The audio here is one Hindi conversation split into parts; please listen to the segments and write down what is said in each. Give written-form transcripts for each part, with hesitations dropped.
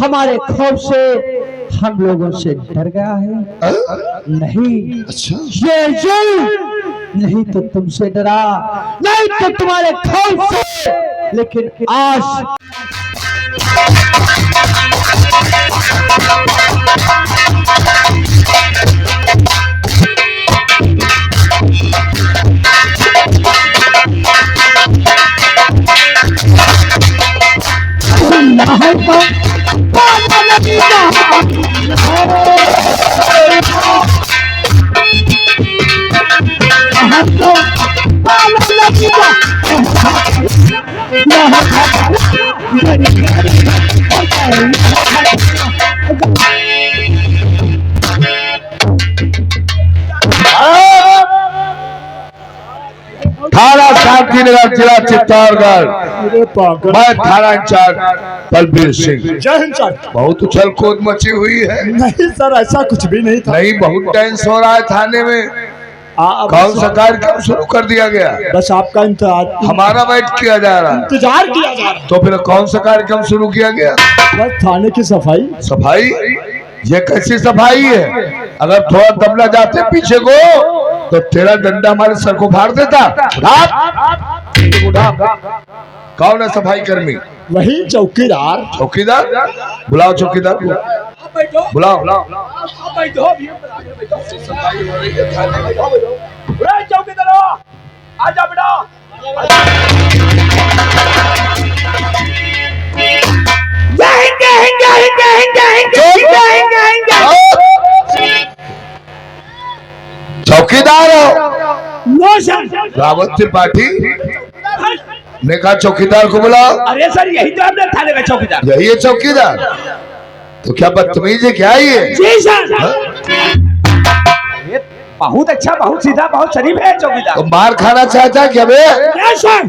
हमारे खौफ से हम लोगों से डर गया है। नहीं, अच्छा, ये जुल्म नहीं तो तुमसे डरा, नहीं तो तुम्हारे खौफ से, लेकिन आज थाना शांतिनगर, जिला चित्तौड़गढ़। मैं थाना इंचार्ज बलबीर सिंह। जय हिंद सर। बहुत उछल कूद मची हुई है। नहीं सर, ऐसा कुछ भी नहीं था। नहीं, बहुत टेंस हो रहा है थाने में। कौन सा कार्यक्रम शुरू कर दिया गया? बस आपका इंतजार, हमारा वेट किया जा रहा है। इंतजार किया जा रहा है। तो फिर कौन सा कार्यक्रम शुरू किया गया? बस थाने की सफाई। सफाई? ये कैसी सफाई है? अगर थोड़ा दबला जाते पीछे को तो तेरा डंडा हमारे सर को फाड़ देता। कौन है सफाई कर्मी? वही चौकीदार। चौकीदार? बुलाओ चौकीदार को। बुलाओ। चौकीदार आजा बेटा। चौकीदार हो? No sir. रावत त्रिपाठी ने कहा चौकीदार को बुलाओ। अरे सर, यही तो आपने थाने का चौकीदार। यही है चौकीदार? तो क्या बदतमीज है, क्या ये? जी सर। बहुत अच्छा, बहुत सीधा, बहुत शरीफ है चौकीदार। तो मार खाना चाहता है क्या बे? सर।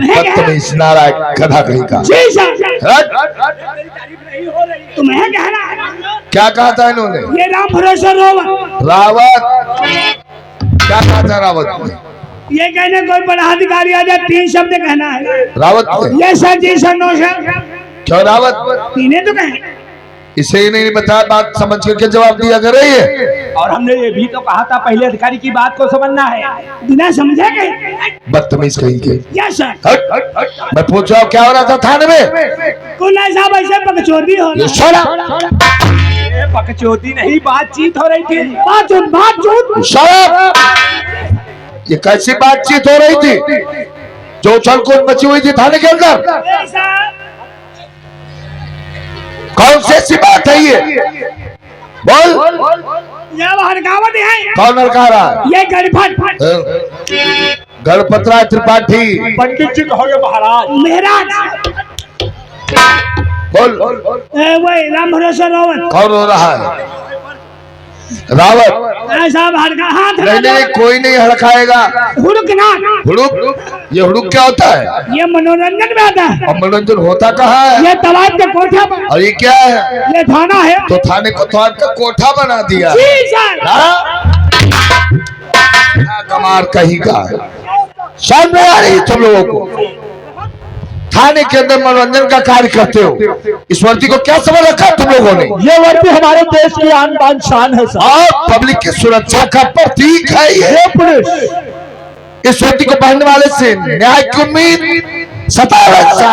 बदतमीज नारायण गधा कहीं का। जी सर। तुम्हें कहना है? क्या कहा था इन्होंने? ये राम भरोसा रावत। रावत? क्या कहा था रावत ने? ये कहने कोई बड़ा अधिकारी आ जाए, 3 शब्द कहना है। रावत ने? ये सर, जी सर, नो सर। क्यों रावत? तीनों तो कहे। इसे ही नहीं बताया, बात समझ करके जवाब दिया कर रही है। और हमने ये भी तो कहा था पहले अधिकारी की बात को समझना है, बिना समझे कहीं। बदतमीज कहीं के। Yes sir. मैं पूछ रहा हूँ क्या हो रहा था थाने में? कुल साहब ऐसे पकचोदी हो ये रही। छोड़ा। पकचोदी नहीं, बातचीत हो रही थी। बातचीत। शराब? ये कैसी बातचीत हो रही थी जो उछल कूद मची हुई थी थाने के अंदर? कौन सी ऐसी बात है ये? बोल। ये हड़कावत है। कौन हड़का रहा है? ये गणपत। गणपत राय त्रिपाठी। पंडित जी कहोगे महाराज। महाराज। बोल। वही राम भरोसा रावत। कौन हो रहा है? रावत? साहब हड़का हाथ। नहीं, कोई नहीं हड़काएगा। हुड़कना। हुड़ुक? ये हुड़ुक क्या होता है? ये मनोरंजन में आता है। और मनोरंजन होता कहाँ है? ये तालाब के कोठा पर। और ये क्या है? ये थाना है। तो थाने को थान का कोठा बना दिया। जी सर। कमार कहीं का। शर्म नहीं आ रही तुम लोगों को? थाने के अंदर मनोरंजन का कार्य करते हो। इस वर्दी को क्या समझ रखा है तुम लोगों ने? ये वर्दी हमारे देश की आन बान शान है सर। और पब्लिक की सुरक्षा का प्रतीक है ये पुलिस। इस वर्दी को पहनने वाले से न्याय की उम्मीद सदा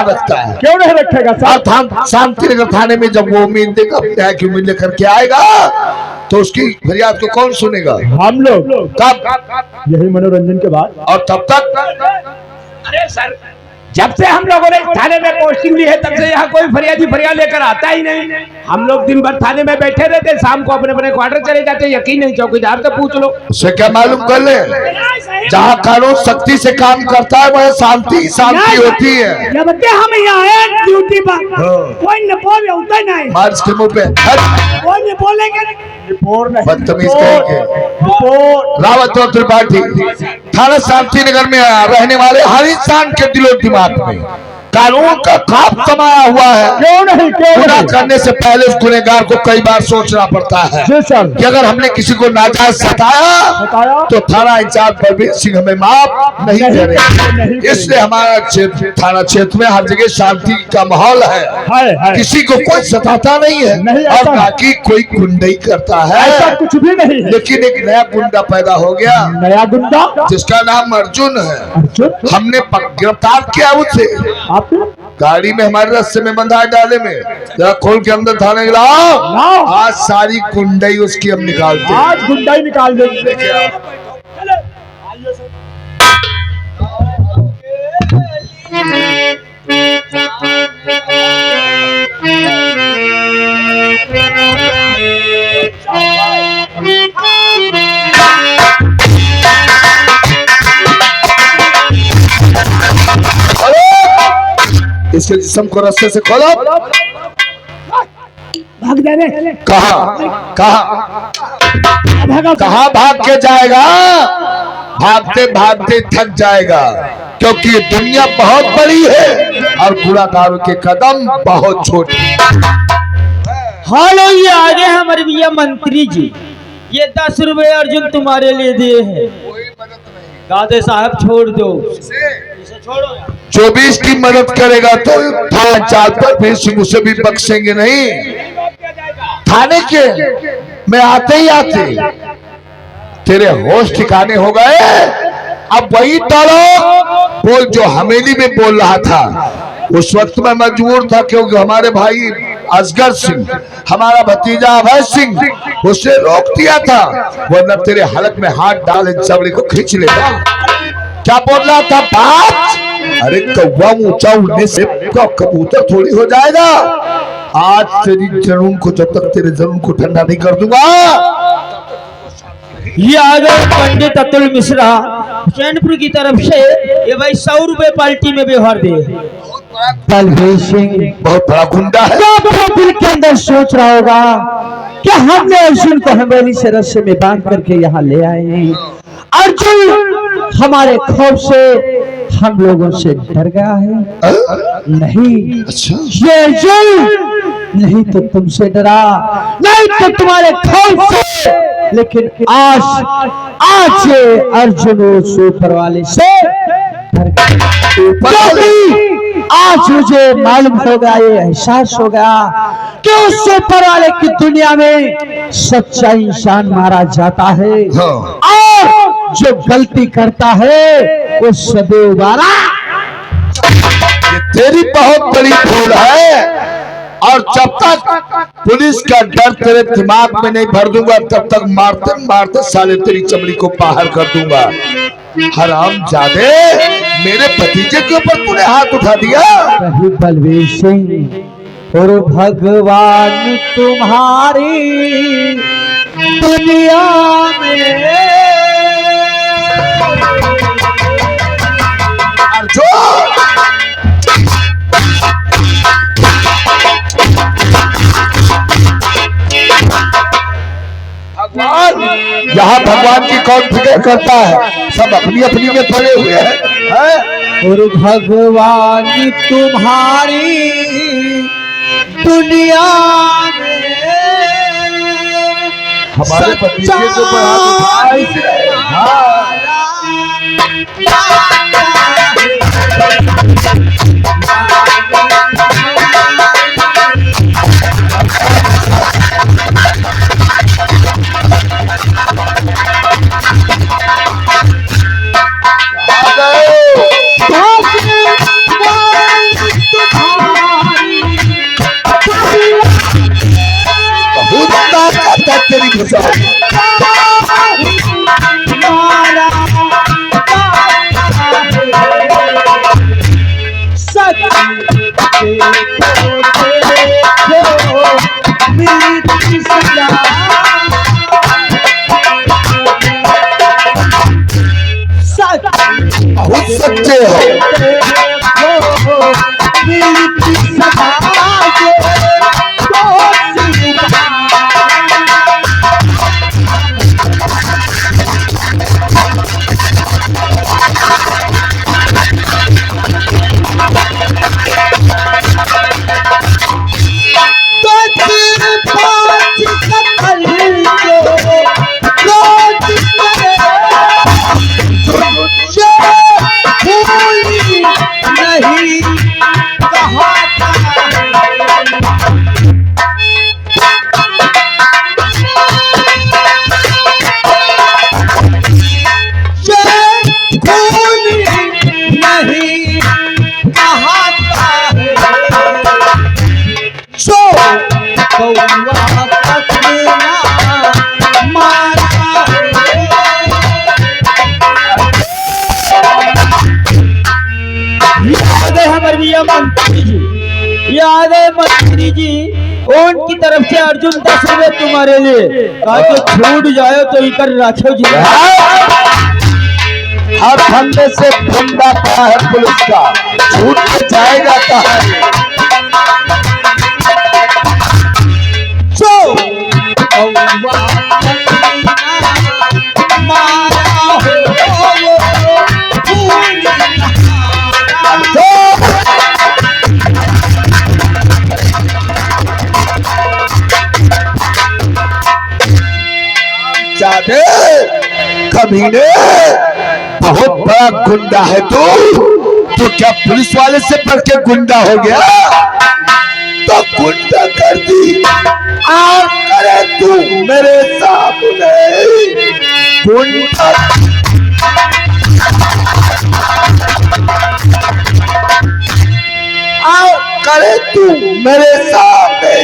रखता है। क्यों नहीं रखेगा सर? शांतिनगर थाने में जब वो उम्मीद देगा, न्याय की उम्मीद लेकर के आएगा, तो उसकी फरियाद को कौन सुनेगा? हम लोग। कब? यही मनोरंजन के बाद। और तब तक? अरे सर, जब से हम लोगों ने थाने में पोस्टिंग ली है तब से यहाँ कोई फरियाद लेकर आता ही नहीं। हम लोग दिन भर थाने में बैठे रहते, शाम को अपने अपने क्वार्टर चले जाते। यकीन नहीं, चौकीदार से पूछ लो। उससे क्या मालूम कर ले? जहाँ कानून सख्ती से काम करता है वह शांति होती है। जब हम यहाँ आए ड्यूटी पर, कोई न बोल होता नहीं। मार्च के मुंह पे कोई न बोलेंगे। बदतमीज कहेंगे। रावत और त्रिपाठी थाना शांतिनगर में रहने वाले हर इंसान के दिलो दिमाग में कानून का खाप समाया हुआ है। क्यों नहीं, क्यों गुनाह नहीं? करने से पहले उस गुनहगार को कई बार सोचना पड़ता है जी सर। कि अगर हमने किसी को नाजायज सताया बताया तो थाना इंचार्ज बलबीर सिंह हमें माफ नहीं नहीं करेंगे। इसलिए हमारा क्षेत्र, थाना क्षेत्र में हर जगह शांति का माहौल है, है। किसी को कोई सताता नहीं है नहीं, और ऐसा ना कि कोई गुंडई करता ऐसा है। कुछ भी नहीं है। लेकिन एक नया गुंडा पैदा हो गया नया गुंडा जिसका नाम अर्जुन है। अर्जुन, हमने गिरफ्तार किया उसे, आपने गाड़ी में हमारे रास्ते में बंधा है डाले में, जरा खोल के अंदर थाने लाओ। लाओ। आज सारी गुंडई उसकी हम निकालते हैं। आज गुंडाई निकाल देंगे। देखिए आप। इसके जिस्म को रास्ते से खोलो। भाग जा रे। कहा कहा भागा। कहा भाग के जाएगा? भागते भागते थक जाएगा, क्योंकि ये दुनिया बहुत बड़ी है और गुनाहगारों के कदम बहुत छोटे। हेलो, ये आ गए हमारे भैया मंत्री जी। ये 10 रुपए अर्जुन तुम्हारे लिए दिए हैं। गादे साहब छोड़ दो, इसे छोड़ो यार। जो भी इसकी मदद करेगा तो थाना चाल पर भी सिंह उसे भी बख्शेंगे नहीं। थाने के में आते ही आते तेरे होश ठिकाने हो गए। अब वही डायलॉग बोल जो हवेली में बोल रहा था। उस वक्त में मजबूर था क्योंकि हमारे भाई असगर सिंह, हमारा भतीजा अभय सिंह उसे रोक दिया था, वरना तेरे हलक में हाथ डाले चमड़ी को खींच लेता। क्या बोल रहा था बात? अरे कौवा ऊंचा उड़ने से कबूतर थोड़ी हो जाएगा। आज तेरी जुनून को, जब तक तेरे जुनून को ठंडा नहीं कर दूंगा। ये आ गए पंडित अतुल मिश्रा चैनपुर की तरफ से। ये भाई 100 रुपए पार्टी में व्यवहार दे। बलबीर सिंह बहुत बड़ा गुंडा है। तो अपने दिल के अंदर सोच रहा होगा कि हमने अर्जुन को हवेली से रस्से में बांध करके यहाँ ले आए हैं। अर्जुन हमारे खौफ से हम लोगों से डर गया है। नहीं, अच्छा, ये अर्जुन नहीं तो तुमसे डरा, नहीं तो तुम्हारे खौफ से। लेकिन आज ये अर्जुन उस ऊपर वाले से डर गया। क्योंकि आज मुझे मालूम हो गया, ये एहसास हो गया कि उस ऊपर वाले की दुनिया में सच्चा इंसान मारा जाता है और जो गलती करता है वो सदैव बारा। ये तेरी बहुत बड़ी भूल है और जब तक पुलिस का डर तेरे दिमाग में नहीं भर दूंगा तब तक मारते मारते साले तेरी चमड़ी को बाहर कर दूंगा। हरामजादे, मेरे भतीजे के ऊपर तूने हाथ उठा दिया। कहीं बलबीर सिंह और भगवान तुम्हारी दुनिया में अर्जुन, भगवान, यहाँ भगवान की कौन फिक्र करता है? सब अपनी अपनी में पड़े हुए हैं। और भगवान तुम्हारी दुनिया में हमारे भतीजे के ऊपर हाथ उठाया इसने। हाँ। बहुत ताकत है तेरी भुजा में। बहुत सच्चे हो। ये आ गए मंत्री जी। उनकी तरफ से अर्जुन 10 रुपए तुम्हारे लिए। कहा कि छूट जाए तो इकर रखो जी। हर फंदे से फंदा पड़ा है पुलिस का, छूट के जाएगा कहाँ? जादे कमीने, बहुत बड़ा गुंडा है तू। तो क्या पुलिस वाले से बढ़ के गुंडा हो गया? तो गुंडा कर दी और करे तू मेरे सामने गुंडा। आओ करे तू मेरे सामने,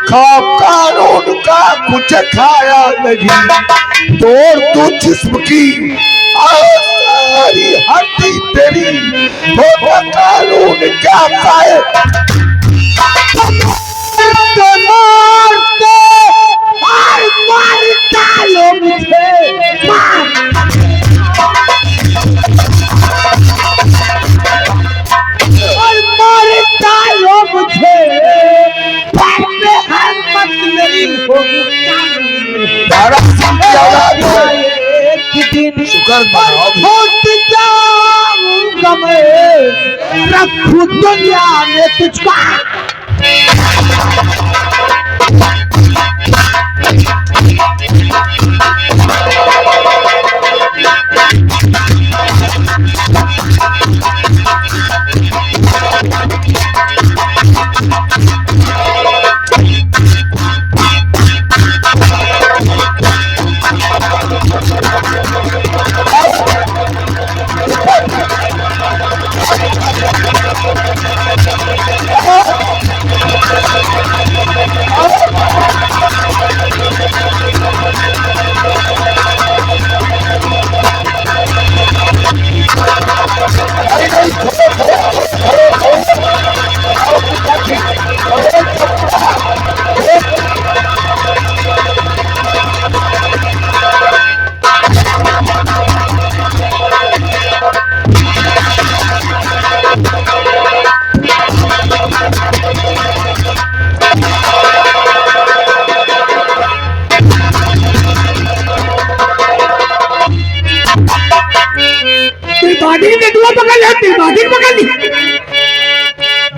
कानून का कुछ खाया नहीं, तोड़ तू जिस्म की सारी हड्डी तेरी, हो कानून क्या पाए? मार डालो मुझे, मार डालो मुझे, मेरी होगी शुक्र मनाओ, छूट जाऊंगा मैं, रखूं दुनिया में तुझको।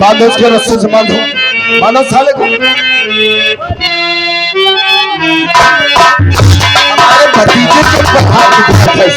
बांधो उसके रस्से से, बांधो बांधो साले को। हमारे भतीजे के प्रधान की दिक्कत है।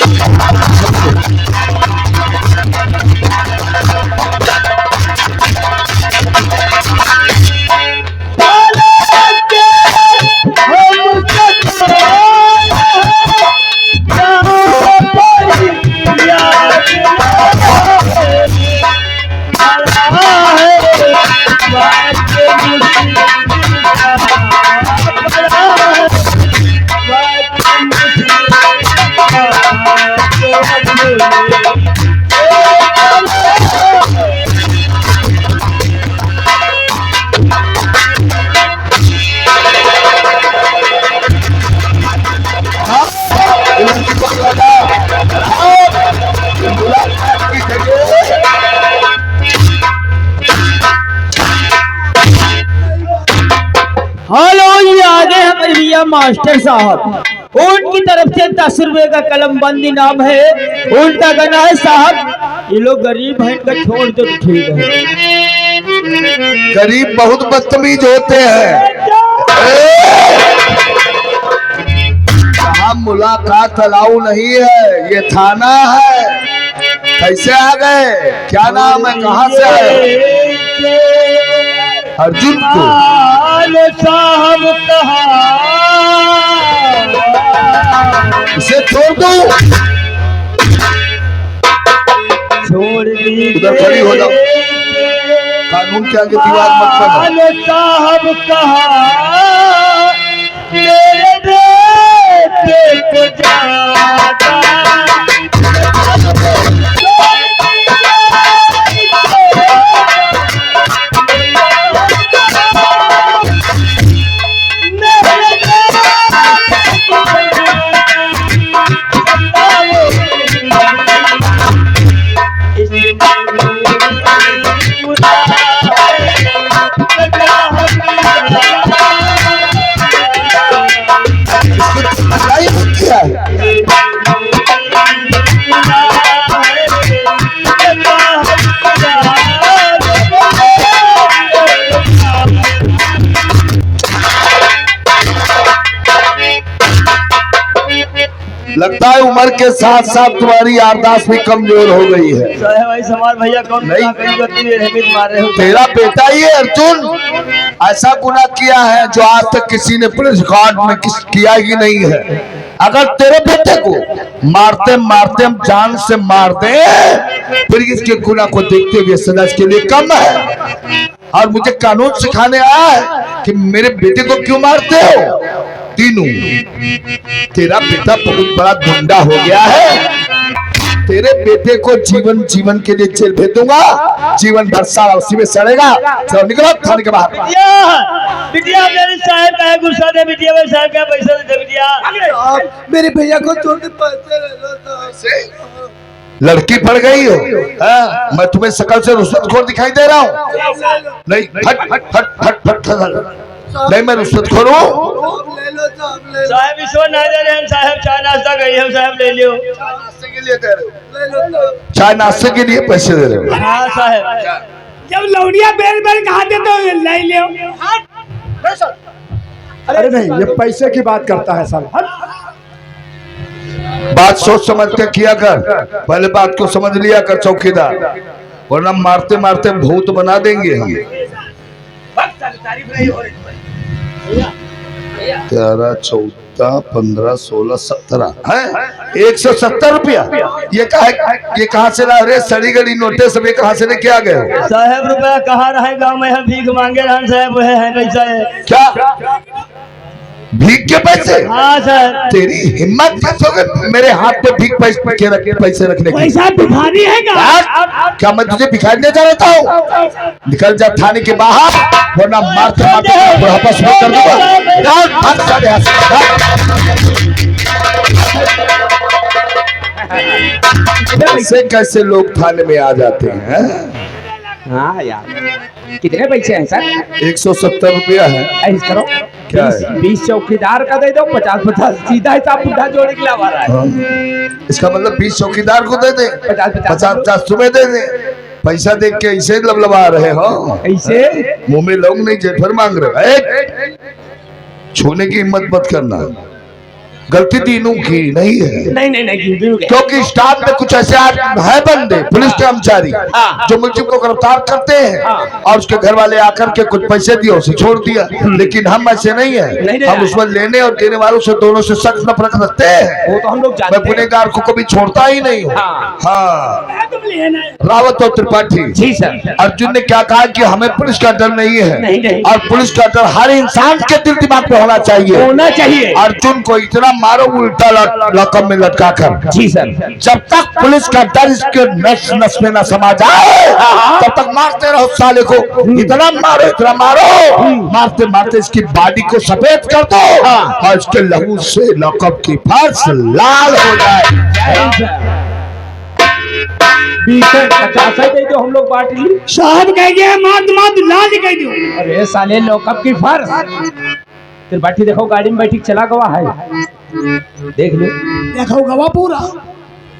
हेलो, ये आगे हमारे भैया मास्टर साहब। उनकी तरफ से 10 रुपए का कलम बंद इनाम है। उनका कहना है साहब ये लोग गरीब हैं, इनका छोड़ दो तो ठीक है। गरीब बहुत बदतमीज होते हैं। यहाँ मुलाकात अलाउ नहीं है, ये थाना है। कैसे आ गए? क्या नाम है? कहाँ से आए? अर्जुन को साहब कहा इसे छोड़ दो, छोड़ दी। उधर खड़ी हो जाओ, कानून के आगे दीवार मत बनो। साहब कहा मेरे बेटे को जाता लगता है उम्र के साथ साथ तुम्हारी याददाश्त भी कमजोर हो गई है। साहब भाई समार भैया कौन नहीं। कहीं गलती है रहमत मारे हो तेरा बेटा ही है अर्जुन ऐसा गुनाह किया है जो आज तक किसी ने पुलिस रिकॉर्ड में किया ही नहीं है। अगर तेरे बेटे को मारते मारते हम जान से मार दे फिर इसके गुनाह को देखते हुए सजा इसके लिए कम है। और मुझे कानून सिखाने आया है कि मेरे बेटे को क्यों मारते हो। तीनों तेरा बेटा बहुत बड़ा गुंडा हो गया है। तेरे बेटे को जीवन के लिए जेल भेज दूंगा। जीवन भर सारा उसी में सड़ेगा। चलो निकलो थाने के बाहर। बिटिया मेरे साहब का है गुस्सा दे बिटिया मेरे साहब का पैसा दे बिटिया मेरे भैया को छोड़ के पैसे ले लो तो। लड़की पड़ गई हो। हाँ, मैं तुम्हें शकल से रुश्वतखोर दिखाई दे रहा हूँ। नहीं फट फट फट फट फट फट नहीं मैं रुश्वतखोर हूँ। ले लो साहब ईश्वर ना दे रहे हम साहब चाय नाश्ता गई हम साहब ले लियो नाश्ते के लिए दे रहे हो। चाय नाश्ते के लिए पैसे दे रहे हो। हाँ साहब जब लौड़िया बेर बेर खाते तो ले लियो। अरे नहीं ये पैसे की बात करता है सर। बात सोच समझ कर किया कर। पहले बात को समझ लिया कर चौकीदार, वरना मारते मारते भूत बना देंगे हम। 13, 14, 15, 16, 17 है 170 रुपया। ये कहाँ से ला रहे सड़ी गड़ी नोटे सब ये कहाँ से लेके आ गए हो? साहब रुपया कहाँ रहे गाँव में हम भीख मांगे रहन साहब वह है पैसा है क्या भीख के पैसे? हाँ सर तेरी हिम्मत कैसे हो गई मेरे हाथ पे भीख पैसे रखने की? पैसा भिखारी है क्या मैं तुझे भिखारी जा रहता हूँ? निकल जा थाने के बाहर वरना मारते मारते बुढ़ापा शुरू कर दूंगा। कैसे कैसे लोग थाने में आ जाते हैं। हाँ यार कितने पैसे हैं सर? 170 रुपया है। ऐसा करो क्या है? 20 चौकीदार का दे दो 50-50 सीधा हिसाब बुढ़ा जोड़े के लिए आ रहा है। हाँ। इसका मतलब 20 चौकीदार को दे दे 50-50 तुम्हें दे दे। पैसा देख के ऐसे लबलबा रहे हो। ऐसे मुंह में लोग नहीं जेफर मांग रहे। छूने की हिम्मत मत करना। गलती तीनों की नहीं है। नहीं क्योंकि स्टाफ में कुछ ऐसे है बंदे पुलिस कर्मचारी हाँ। जो मुझे को गिरफ्तार करते हैं और उसके घर वाले आकर के कुछ पैसे दिए उसे छोड़ दिया। लेकिन हम ऐसे नहीं है। नहीं। हम उसमें लेने और देने वालों से दोनों से सख्त नफरत रखते हैं। वो तो हम लोग जानते मैं गुनहगार को कभी छोड़ता ही नहीं हूँ। हाँ। हाँ रावत और त्रिपाठी जी सर। अर्जुन ने क्या कहा कि हमें पुलिस का डर नहीं है। नहीं। और पुलिस का डर हर इंसान के दिल दिमाग पे होना चाहिए। अर्जुन को इतना मारो उल्टा लकम में लटका कर। जी सर। जब तक पुलिस का डर इसके नस नस में न समा जाए तब तक मारते रहो साले को। इतना मारो मारते मारते इसकी बॉडी को सफेद कर दो और इसके लहू से लकब की फर्श लाल हो जाए। 50 दे दो हम लोग बांट ली। साहब कह गया मात लाज कह दो। अरे साले लॉकअप की फर्श फिर बैठी देखो गाड़ी में बैठी चला गवा है देख लो। देखो गवा पूरा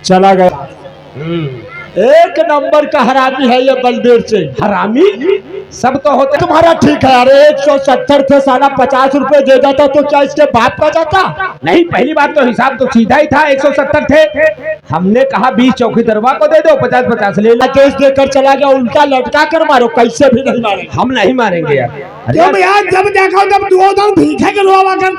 चला गया। एक नंबर का हरामी है ये बलबीर सिंह। हरामी सब तो होते तुम्हारा ठीक है। अरे 170 थे साला 50 रुपए दे देता तो क्या इसके बाप का जाता? नहीं। पहली बात तो हिसाब तो सीधा ही था 170 थे। हमने कहा 20 चौकीदारवा को दे दो 50-50 ले लो। केस देकर चला गया उल्टा लटका कर मारो कैसे भी नहीं मारे। हम नहीं मारेंगे यार। तुम यार जब देखो तब दो भीखे के रोवा कर